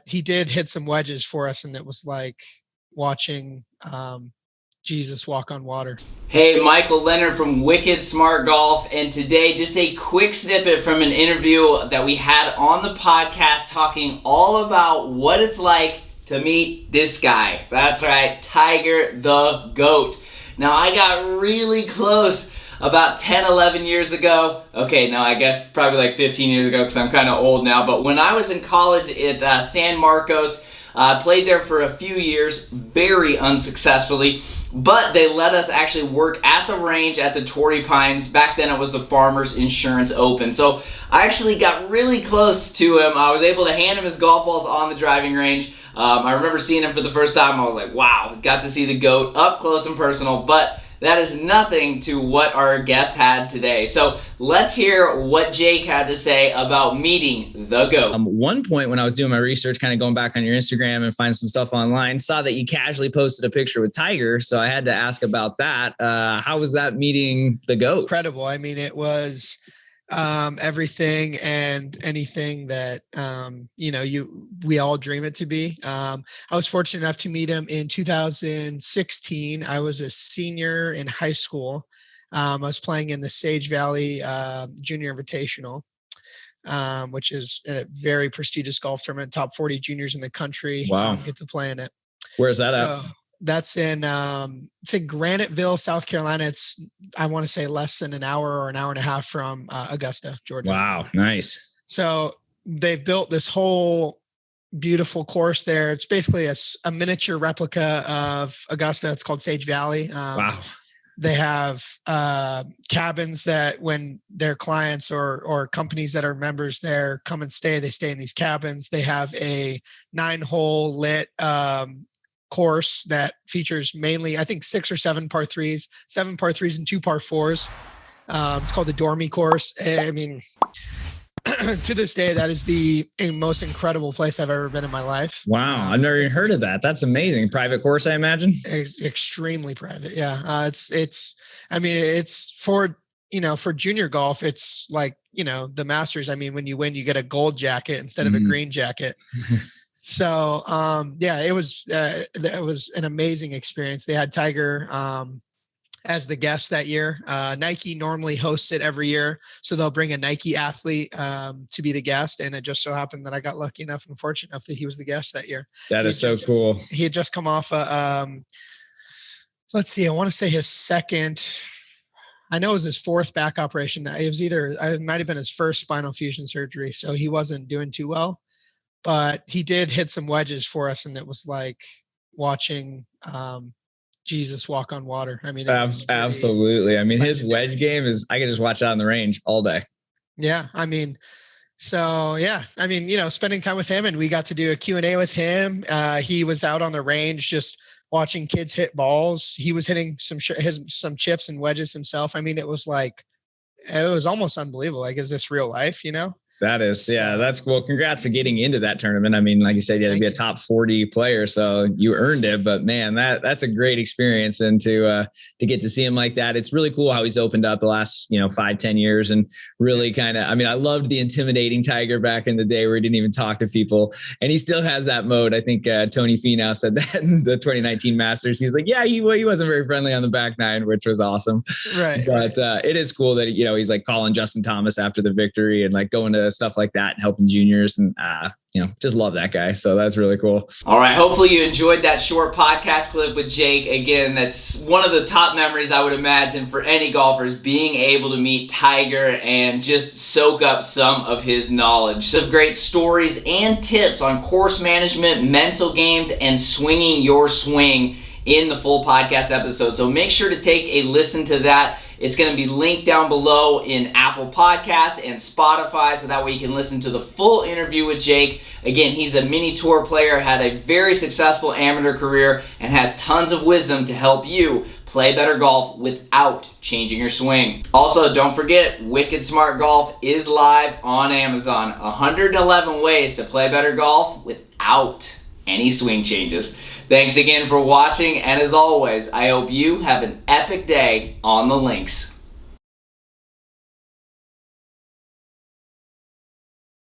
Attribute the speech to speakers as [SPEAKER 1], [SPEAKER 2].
[SPEAKER 1] he did hit some wedges for us, and it was like watching Jesus walk on water.
[SPEAKER 2] Hey, Michael Leonard from Wicked Smart Golf, and today just a quick snippet from an interview that we had on the podcast talking all about what it's like to meet this guy. That's right, Tiger the GOAT. Now, I got really close about 10, 11 years ago. Okay, no, I guess probably like 15 years ago because I'm kind of old now. But when I was in college at San Marcos, played there for a few years, very unsuccessfully. But they let us actually work at the range at the Torrey Pines. Back then it was the Farmers Insurance Open. So I actually got really close to him. I was able to hand him his golf balls on the driving range. I remember seeing him for the first time. I was like, wow, got to see the GOAT up close and personal. But that is nothing to what our guest had today. So let's hear what Jake had to say about meeting the GOAT.
[SPEAKER 3] One point when I was doing my research, kind of going back on your Instagram and find some stuff online, saw that you casually posted a picture with Tiger. So I had to ask about that. How was that meeting the GOAT?
[SPEAKER 1] Incredible. I mean, it was everything and anything that, we all dream it to be. I was fortunate enough to meet him in 2016. I was a senior in high school. I was playing in the Sage Valley Junior Invitational, which is a very prestigious golf tournament, top 40 juniors in the country.
[SPEAKER 3] Wow.
[SPEAKER 1] Get to play in it.
[SPEAKER 3] Where's that at?
[SPEAKER 1] That's it's in Graniteville, South Carolina. It's, I want to say, less than an hour or an hour and a half from Augusta, Georgia.
[SPEAKER 3] Wow, nice.
[SPEAKER 1] So they've built this whole beautiful course there. It's basically a miniature replica of Augusta. It's called Sage Valley.
[SPEAKER 3] Wow.
[SPEAKER 1] They have cabins that when their clients or companies that are members there come and stay, they stay in these cabins. They have a 9-hole lit course that features mainly, I think, 6 or 7 par 3s, 7 par 3s and 2 par 4s. It's called the Dormy course. I mean, to this day, that is the most incredible place I've ever been in my life.
[SPEAKER 3] Wow. I've never even heard of that. That's amazing. Private course, I imagine.
[SPEAKER 1] Extremely private. Yeah. It's for junior golf, it's like, the Masters. I mean, when you win, you get a gold jacket instead of a green jacket. So, it was an amazing experience. They had Tiger as the guest that year. Nike normally hosts it every year, so they'll bring a Nike athlete to be the guest. And it just so happened that I got lucky enough and fortunate enough that he was the guest that year.
[SPEAKER 3] That is so cool.
[SPEAKER 1] He had just come off let's see, I want to say his second. I know it was his 4th back operation. It might have been his first spinal fusion surgery, so he wasn't doing too well. But he did hit some wedges for us, and it was like watching Jesus walk on water. I mean,
[SPEAKER 3] absolutely. I mean, his wedge game is, I could just watch it on the range all day.
[SPEAKER 1] Yeah. I mean, spending time with him, and we got to do a Q&A with him. He was out on the range just watching kids hit balls. He was hitting some chips and wedges himself. I mean, it was almost unbelievable. Like, is this real life,
[SPEAKER 3] That is, yeah, that's cool. Congrats to getting into that tournament. I mean, like you said, you had to be a top 40 player, so you earned it. But man, that's a great experience. And to get to see him like that, it's really cool how he's opened up the last, 5-10 years and really I loved the intimidating Tiger back in the day where he didn't even talk to people. And he still has that mode. I think Tony Finau said that in the 2019 Masters. He's like, yeah, he wasn't very friendly on the back nine, which was awesome.
[SPEAKER 1] Right.
[SPEAKER 3] But it is cool that, he's like calling Justin Thomas after the victory and like going to stuff like that and helping juniors, and just love that guy. So that's really cool.
[SPEAKER 2] All right, hopefully you enjoyed that short podcast clip with Jake. Again, that's one of the top memories I would imagine for any golfers, being able to meet Tiger and just soak up some of his knowledge. Some great stories and tips on course management, mental games, and swinging your swing in the full podcast episode. So make sure to take a listen to that. It's going to be linked down below in Apple Podcasts and Spotify, so that way you can listen to the full interview with Jake. Again, he's a mini tour player, had a very successful amateur career, and has tons of wisdom to help you play better golf without changing your swing. Also, don't forget, Wicked Smart Golf is live on Amazon. 111 ways to play better golf without any swing changes. Thanks again for watching, and as always, I hope you have an epic day on the links.